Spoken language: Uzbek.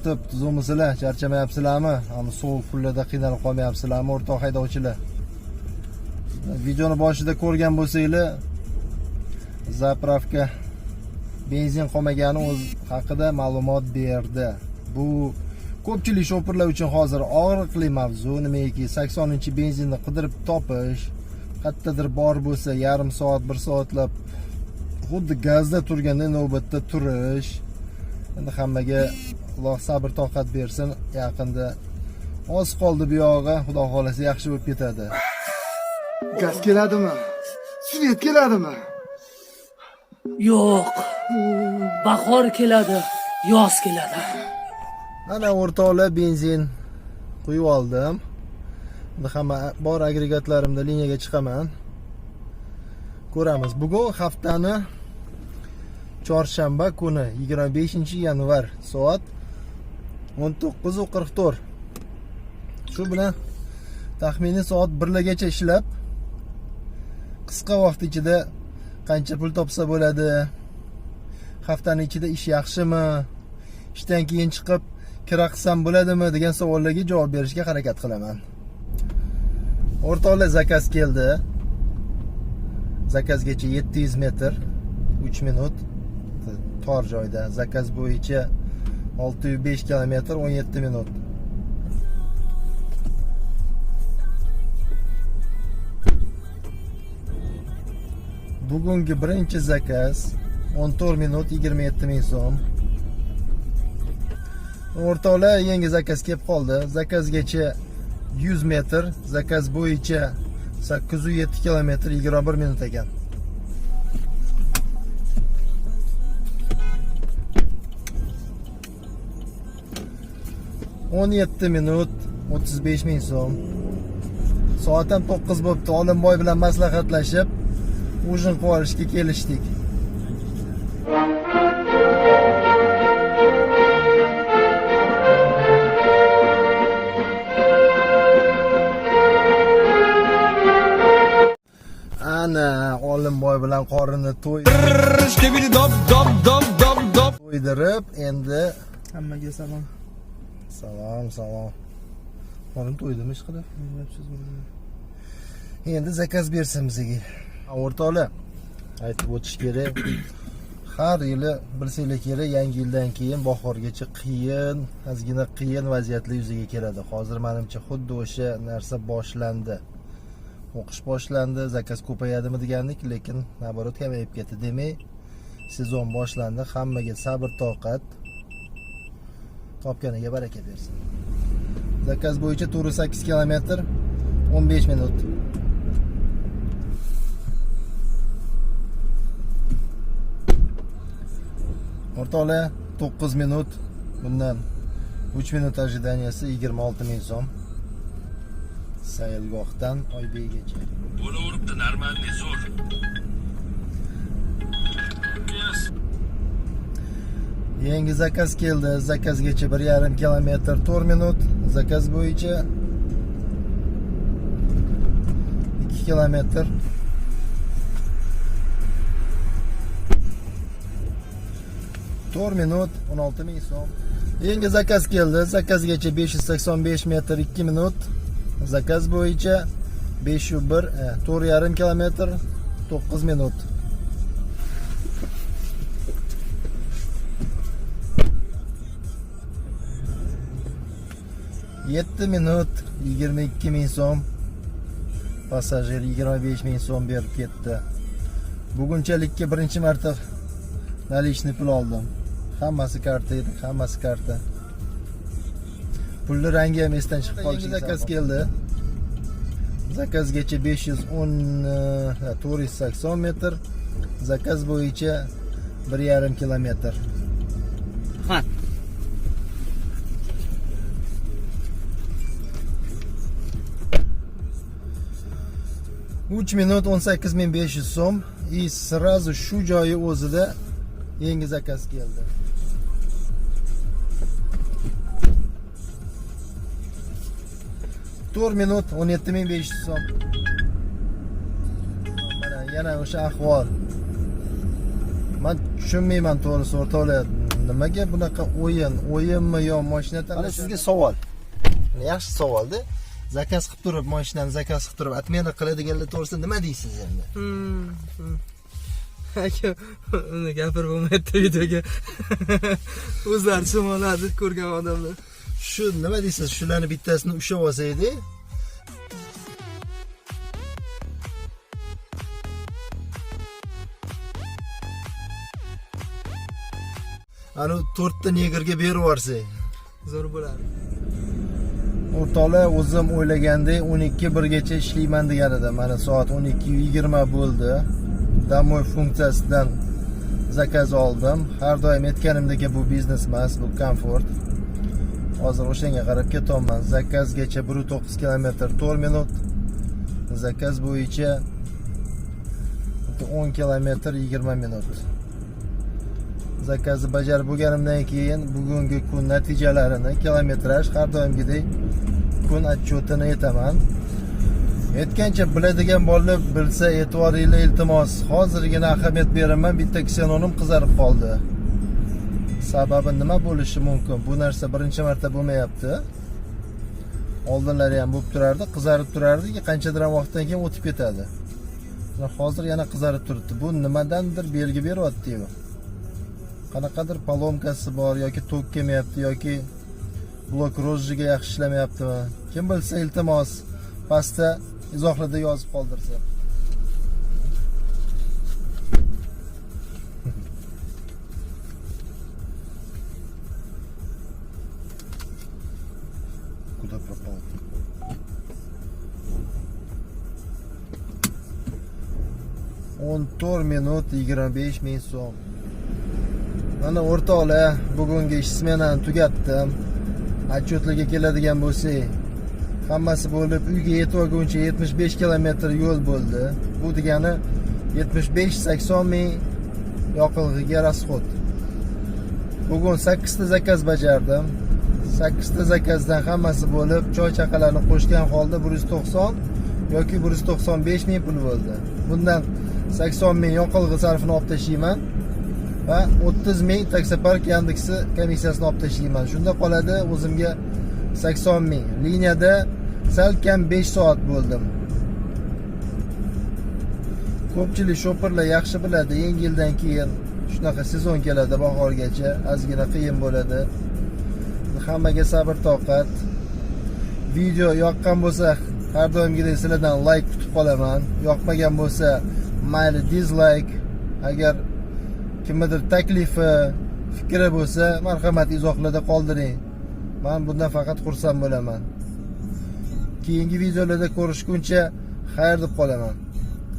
o'tib tuzumisizlar, charchamayapsizlarmi? Ana sovuq kunlarda qiynalib qolmayapsizlarmi o'rtoq haydovchilar? Videoni boshida ko'rgan bo'lsanglar, zapravka benzin qolmagani o'z haqida ma'lumot berdi. Bu ko'pchilik shoferlar uchun hozir og'riqli mavzu. Nimaki 80-benzinni qidirib topish, qayerdadir bor bo'lsa yarim soat, 1 soatlab xuddi gazda turganda navbatda turish. Endi hammaga Alloh sabr toqat bersin. Yaqinda oz qoldi bu yog'i, Xudo xolasa yaxshi bo'lib ketadi. Gaz keladimi? Svet keladimi? Yo'q. Bahor keladi, yoz keladi. Mana o'rtoqlar benzin quyib oldim. Endi hamma bor agregatlarimda liniyaga chiqaman. Ko'ramiz. Bugun haftani chorshanba kuni 25-yanvar soat 19:44. Shu bilan taxminiy soat 1gacha ishlab qisqa vaqt ichida qancha pul topsa bo'ladi? Haftaning ichida ish yaxshimi? Ishdan keyin chiqib kira qilsam bo'ladimi degan savollarga javob berishga harakat qilaman. O'rtoqlar, zakaz keldi. Zakazgacha 700 metr 3 minut tor joyda. Zakaz bo'yicha 605 kilometr 17 minut. Bugungi birinchi zakaz 14 minut 27 ming so'm. O'rtoqlar, yangi zakaz kelib qoldi. Zakazgacha 100 metr, zakaz bo'yicha 807 kilometr 21 minut ekan. o'n 17 minut 35 ming so'm. Soat ham 9 bo'libdi. Olimboy bilan maslahatlashib ujin qilib olishga kelishdik. Ana Olimboy bilan qorinni to'ydirib, endi Hammaga salom. Salom. Qorin to'ydimi ish qilib? Endi zakaz bersin bizga. O'rtoqlar, aytib o'tish kerak. Har yili bilsanglar kerak, yangi yildan keyin bahorgacha ozgina qiyin vaziyatlar yuzaga keladi. Hozir menimcha xuddi o'sha narsa boshlandi. O'qish boshlandi, zakaz ko'payadimi degandik, lekin naborot kamayib ketdi. Demak, sezon boshlandi. Hammaga sabr toqat. Topganiga baraka bersin. Zakaz bo'yicha 8 kilometr 15 minut. O'rtoqlar, 9 minut, bundan 3 minut ajidaniyasi 26 ming so'm. Sayilgohdan Oybeygacha. Bo'laveribdi, normalniy zo'r. Yangi zakaz keldi. Zakazgacha 1,5 kilometr 4 minut. Zakaz bo'yicha 2 kilometr. minut 16 ming so'm. Yangi zakaz keldi. Zakazgacha 585 metr 2 minut. Zakaz bo'yicha 501 4,5 kilometr 9 minut. Yetti minut 22 ming so'm. Passajir 25 ming so'm berib ketdi. Bugunchalikka birinchi marta nalishni pul oldim. Hammasi karta edi, hammasi karta. Pulni rangi ham esdan chiqib qolishi. Zakaz keldi. Zakazgacha 480 metr. Zakaz bo'yicha 1,5 kilometr. Ha. Uch minut 18.500 so'm. Sразу shu joyi o'zida yangi zakaz keldi. 4 minut 17.500 so'm. Mana yana o'sha ahvol. Men tushunmayman to'g'risi o'rtoqlar. nimaga bunaqa o'yinmi yo mashina tanlash? Mana sizga savol. Yaxshi savolda. Zakaz qilib turib, mashinani zakaz qilib turib, atmeni qiladiganlar to'g'risida nima deysiz endi? Aka, uni gapirib bo'lmaydi videoga. O'zlari tushunadi, ko'rgan odamlar. Shu nima deysiz? Shularni bittasini ushlab olsa edi. Ana 4 ta negerga berib yuborsak. Zo'r bo'ladi. O'rtoqlar, o'zim o'ylagandek 12:1gacha ishlayman degan edim. Mana soat 12:20 bo'ldi. Damoy funksiyasidan zakaz oldim. Har doim aytganimdek bu biznes emas, bu komfort. Hozir o'shanga qarab ketyapman. Zakazgacha 1.9 km 4 minut. Zakaz bo'yicha 10 km 20 minut. Zakazni bajarib bo'lganimdan keyin bugungi kun natijalarini, kilometraj har doimgidek kun отчетini aytaman. Aytgancha biladigan bolalar bilsa e'tiboringizga iltimos. Hozirgina ahamiyat beraman, bitta ksenonim qizarib qoldi. Sababi nima bo'lishi mumkin? Bu narsa birinchi marta bo'lmayapti. Oldinlari ham bo'lib turardi, qizarib turardi, qanchadir vaqtdan keyin o'tib ketadi. Hozir yana qizarib turibdi. Bu nimadandir belgi beryapti-yu. Qanaqadir polomkasi bor yoki tok kelmayapti yoki blok rozjiga yaxshi ishlamayaptimi? Kim bilsa iltimos pastda izohlarda yozib qoldirsa. Куда пропал? Он 4 minut 25 ming so'm. Mana o'rtoqlar, bugungi ish smenani tugatdim. Отчетlarga keladigan bo'lsak, hammasi bo'lib uyga yetib olguncha 75 km yo'l bo'ldi. Bu degani 75-80 ming yoqilg'iga rasxod. Bugun 8 ta zakaz bajardim. 8 ta zakazdan hammasi bo'lib choy chaqalarni qo'shgan holda 190 yoki 195 ming pul bo'ldi. Bundan 80 ming yoqilg'i sarfini olib tashlayman va 30 ming taksopark Yandeksi komissiyasini olib tashlayman. Shunda qoladi o'zimga 80 ming. Liniyada salkam 5 soat bo'ldim. Ko'pchilik shoferlar yaxshi biladi, yangi yildan keyin shunaqa sezon keladi, bahorgacha ozgina qiyin bo'ladi. Hammaga sabr toqat. Video yoqqan bo'lsa, har doimgidek sizlardan like kutib qolaman. Yoqmagan bo'lsa, mayli dislike. Agar kimdir taklifi, fikri bo'lsa, marhamat izohlarda qoldiring. Men bundan faqat xursand bo'laman. Keyingi videolarda ko'rishguncha xayr deb qolaman.